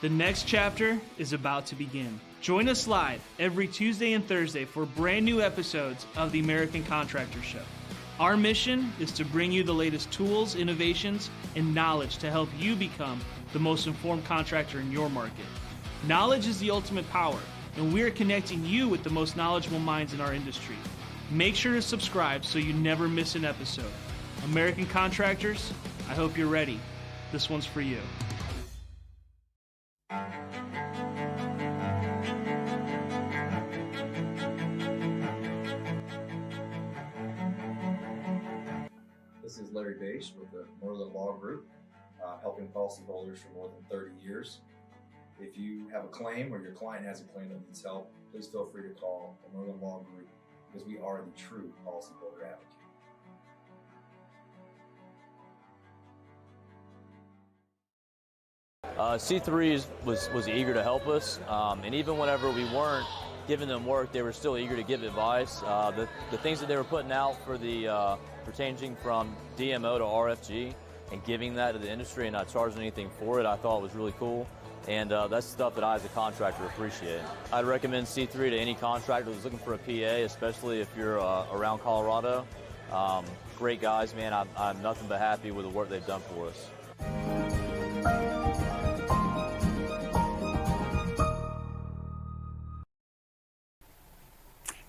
The next chapter is about to begin. Join us live every Tuesday and Thursday for brand new episodes of the American Contractor Show. Our mission is to bring you the latest tools, innovations, and knowledge to help you become the most informed contractor in your market. Knowledge is the ultimate power, and we are connecting you with the most knowledgeable minds in our industry. Make sure to subscribe so you never miss an episode. American Contractors, I hope you're ready. This one's for you. This is Larry Bache with the Merlin Law Group, helping policyholders for more than 30 years. If you have a claim or your client has a claim that needs help, please feel free to call the Merlin Law Group because we are the true policyholder advocate. C3 was eager to help us, and even whenever we weren't giving them work, they were still eager to give advice. The things that they were putting out for the for changing from DMO to RFG and giving that to the industry and not charging anything for it, I thought was really cool. And that's stuff that I, as a contractor, appreciate. I'd recommend C3 to any contractor who's looking for a PA, especially if you're around Colorado. Great guys, man. I'm nothing but happy with the work they've done for us.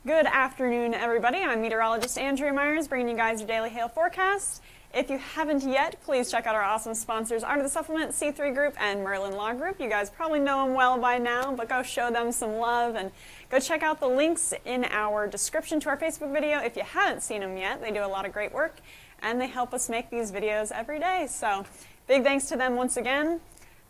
Good afternoon, everybody. I'm meteorologist Andrea Myers, bringing you guys your daily hail forecast. If you haven't yet, please check out our awesome sponsors, Art of the Supplement, C3 Group, and Merlin Law Group. You guys probably know them well by now, but go show them some love and go check out the links in our description to our Facebook video. If you haven't seen them yet, they do a lot of great work, and they help us make these videos every day. So big thanks to them once again.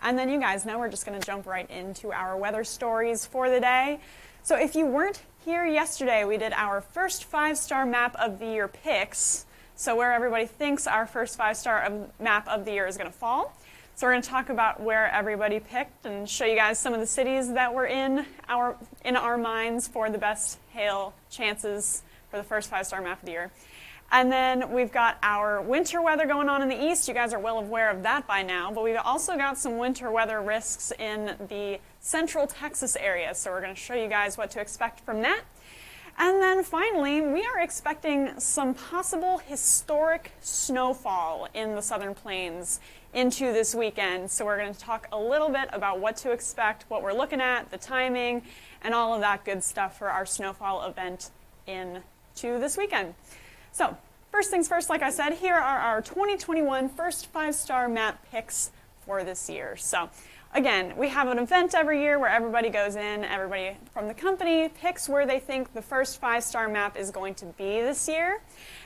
And then you guys know we're just going to jump right into our weather stories for the day. So if you weren't here yesterday, we did our first 5-star map of the year picks. So where everybody thinks our first 5-star map of the year is going to fall. So we're going to talk about where everybody picked and show you guys some of the cities that were in our minds for the best hail chances for the first 5-star map of the year. And then we've got our winter weather going on in the east. You guys are well aware of that by now, but we've also got some winter weather risks in the central Texas area. So we're going to show you guys what to expect from that. And then finally, we are expecting some possible historic snowfall in the Southern Plains into this weekend. So we're going to talk a little bit about what to expect, what we're looking at, the timing, and all of that good stuff for our snowfall event into this weekend. So first things first, like I said, here are our 2021 first 5-star map picks for this year. So again, we have an event every year where everybody goes in, everybody from the company picks where they think the first 5-star map is going to be this year.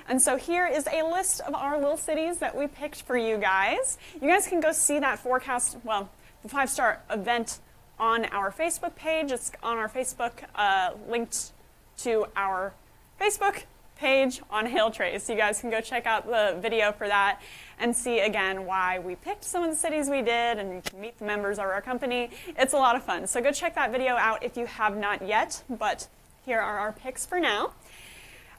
And so here is a list of our little cities that we picked for you guys. You guys can go see that forecast, well, the 5-star event on our Facebook page. It's on our Facebook, linked to our Facebook page on Hail Trace. You guys can go check out the video for that and see again why we picked some of the cities we did, and you can meet the members of our company. It's a lot of fun. So go check that video out if you have not yet, but here are our picks for now.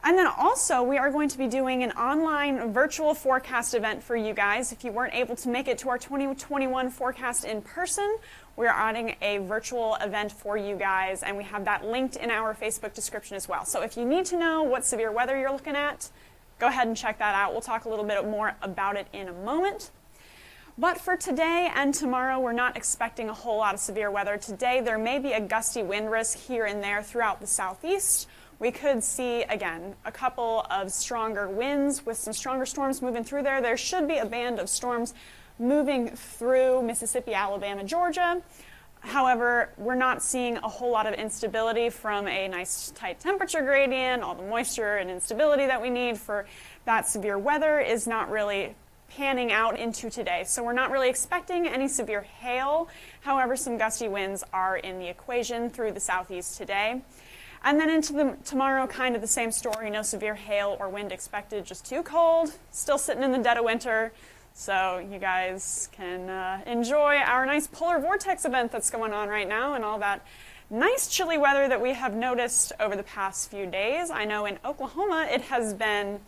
And then also we are going to be doing an online virtual forecast event for you guys. If you weren't able to make it to our 2021 forecast in person, we're adding a virtual event for you guys, and we have that linked in our Facebook description as well. So if you need to know what severe weather you're looking at, go ahead and check that out. We'll talk a little bit more about it in a moment. But for today and tomorrow, we're not expecting a whole lot of severe weather. Today, there may be a gusty wind risk here and there throughout the southeast. We could see, again, a couple of stronger winds with some stronger storms moving through there. There should be a band of storms moving through Mississippi, Alabama, Georgia. However, we're not seeing a whole lot of instability from a nice tight temperature gradient. All the moisture and instability that we need for that severe weather is not really panning out into today. So we're not really expecting any severe hail. However, some gusty winds are in the equation through the southeast today. And then into tomorrow, kind of the same story. No severe hail or wind expected, just too cold. Still sitting in the dead of winter. So you guys can enjoy our nice polar vortex event that's going on right now and all that nice chilly weather that we have noticed over the past few days. I know in Oklahoma it has been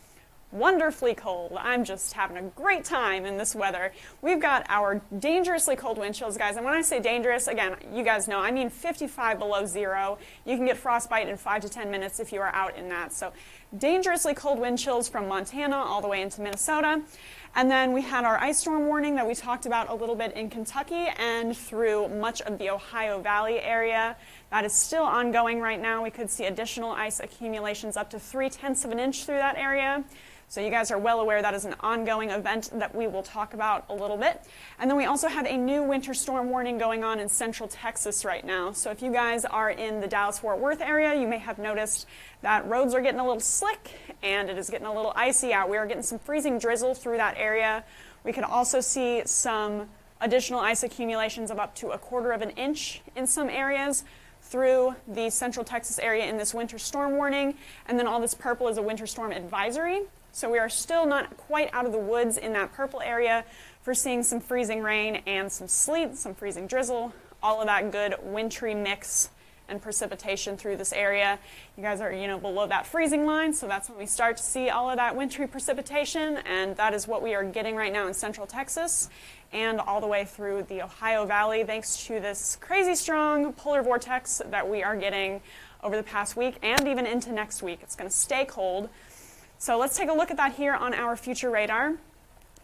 wonderfully cold. I'm just having a great time in this weather. We've got our dangerously cold wind chills, guys. And when I say dangerous, again, you guys know, I mean 55 below zero. You can get frostbite in 5 to 10 minutes if you are out in that. So dangerously cold wind chills from Montana all the way into Minnesota. And then we had our ice storm warning that we talked about a little bit in Kentucky and through much of the Ohio Valley area. That is still ongoing right now. We could see additional ice accumulations up to 0.3 of an inch through that area. So you guys are well aware that is an ongoing event that we will talk about a little bit. And then we also have a new winter storm warning going on in central Texas right now. So if you guys are in the Dallas-Fort Worth area, you may have noticed that roads are getting a little slick and it is getting a little icy out. We are getting some freezing drizzle through that area. We could also see some additional ice accumulations of up to 1/4 of an inch in some areas through the central Texas area in this winter storm warning. And then all this purple is a winter storm advisory. So we are still not quite out of the woods in that purple area for seeing some freezing rain and some sleet, some freezing drizzle, all of that good wintry mix and precipitation through this area. You guys are, below that freezing line, so that's when we start to see all of that wintry precipitation, and that is what we are getting right now in central Texas and all the way through the Ohio Valley, thanks to this crazy strong polar vortex that we are getting over the past week and even into next week. It's going to stay cold. So let's take a look at that here on our future radar.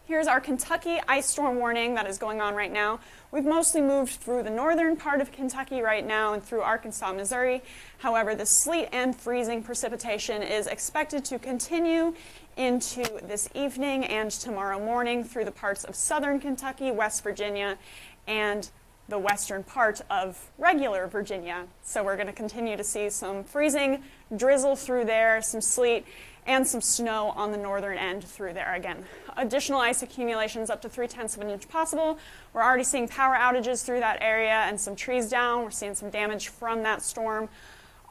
Here's our Kentucky ice storm warning that is going on right now. We've mostly moved through the northern part of Kentucky right now and through Arkansas, Missouri. However, the sleet and freezing precipitation is expected to continue into this evening and tomorrow morning through the parts of southern Kentucky, West Virginia, and the western part of regular Virginia. So we're going to continue to see some freezing drizzle through there, some sleet, and some snow on the northern end through there. Again, additional ice accumulations up to 0.3 of an inch possible. We're already seeing power outages through that area and some trees down. We're seeing some damage from that storm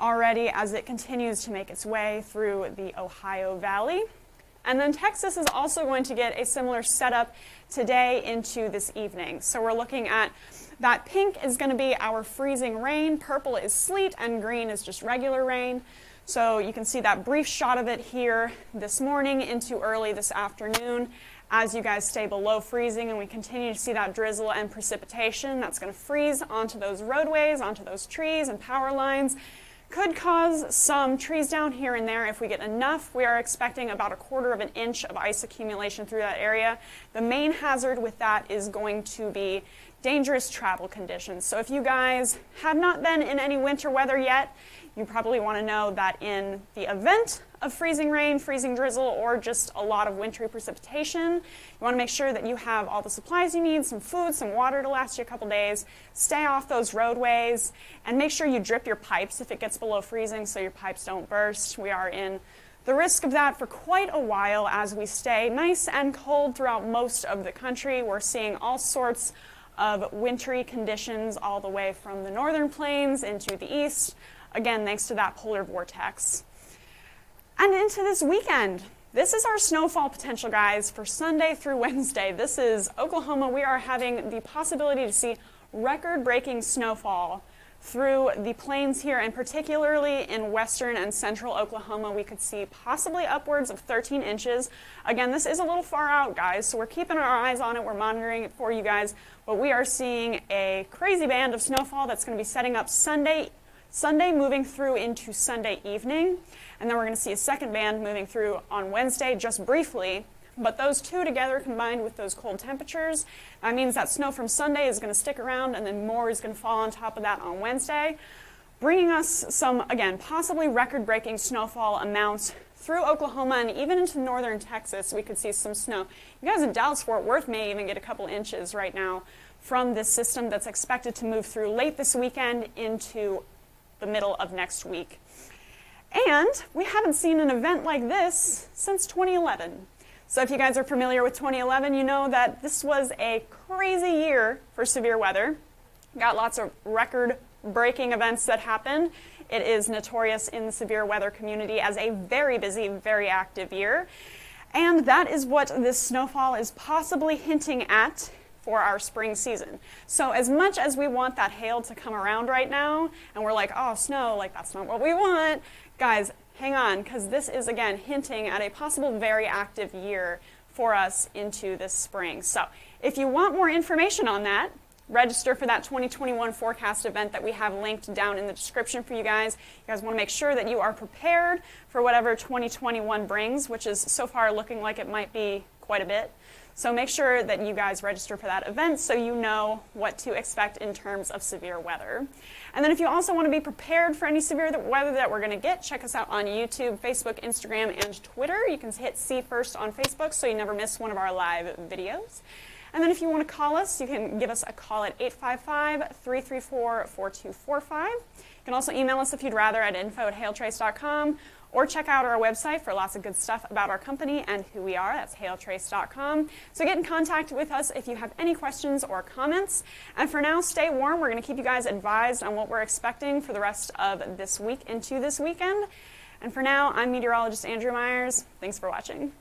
already as it continues to make its way through the Ohio Valley. And then Texas is also going to get a similar setup today into this evening. So we're looking at that pink is going to be our freezing rain, purple is sleet, and green is just regular rain. So you can see that brief shot of it here this morning into early this afternoon as you guys stay below freezing and we continue to see that drizzle and precipitation. That's going to freeze onto those roadways, onto those trees and power lines. Could cause some trees down here and there if we get enough. We are expecting about 1/4 of an inch of ice accumulation through that area. The main hazard with that is going to be dangerous travel conditions. So if you guys have not been in any winter weather yet, you probably want to know that in the event of freezing rain, freezing drizzle, or just a lot of wintry precipitation, you want to make sure that you have all the supplies you need, some food, some water to last you a couple days, stay off those roadways, and make sure you drip your pipes if it gets below freezing so your pipes don't burst. We are in the risk of that for quite a while as we stay nice and cold throughout most of the country. We're seeing all sorts of wintry conditions all the way from the northern plains into the east. Again, thanks to that polar vortex. And into this weekend. This is our snowfall potential, guys, for Sunday through Wednesday. This is Oklahoma. We are having the possibility to see record-breaking snowfall through the plains here, and particularly in western and central Oklahoma. We could see possibly upwards of 13 inches. Again, this is a little far out, guys, so we're keeping our eyes on it. We're monitoring it for you guys. But we are seeing a crazy band of snowfall that's going to be setting up Sunday moving through into Sunday evening, and then we're going to see a second band moving through on Wednesday just briefly. But those two together combined with those cold temperatures, that means that snow from Sunday is going to stick around and then more is going to fall on top of that on Wednesday, bringing us some, again, possibly record-breaking snowfall amounts through Oklahoma and even into northern Texas. We could see some snow. You guys in Dallas-Fort Worth may even get a couple inches right now from this system that's expected to move through late this weekend into the middle of next week. And we haven't seen an event like this since 2011. So if you guys are familiar with 2011, you know that this was a crazy year for severe weather. Got lots of record-breaking events that happened. It is notorious in the severe weather community as a very busy, very active year. And that is what this snowfall is possibly hinting at for our spring season. So as much as we want that hail to come around right now, and we're like, oh, snow, like that's not what we want, guys, hang on, because this is, again, hinting at a possible very active year for us into this spring. So if you want more information on that, register for that 2021 forecast event that we have linked down in the description for you guys. You guys want to make sure that you are prepared for whatever 2021 brings, which is so far looking like it might be quite a bit. So make sure that you guys register for that event so you know what to expect in terms of severe weather. And then if you also want to be prepared for any severe weather that we're going to get, check us out on YouTube, Facebook, Instagram, and Twitter. You can hit See First on Facebook so you never miss one of our live videos. And then if you want to call us, you can give us a call at 855-334-4245. You can also email us if you'd rather at info@hailtrace.com, or check out our website for lots of good stuff about our company and who we are. That's hailtrace.com. So get in contact with us if you have any questions or comments. And for now, stay warm. We're going to keep you guys advised on what we're expecting for the rest of this week into this weekend. And for now, I'm meteorologist Andrew Myers. Thanks for watching.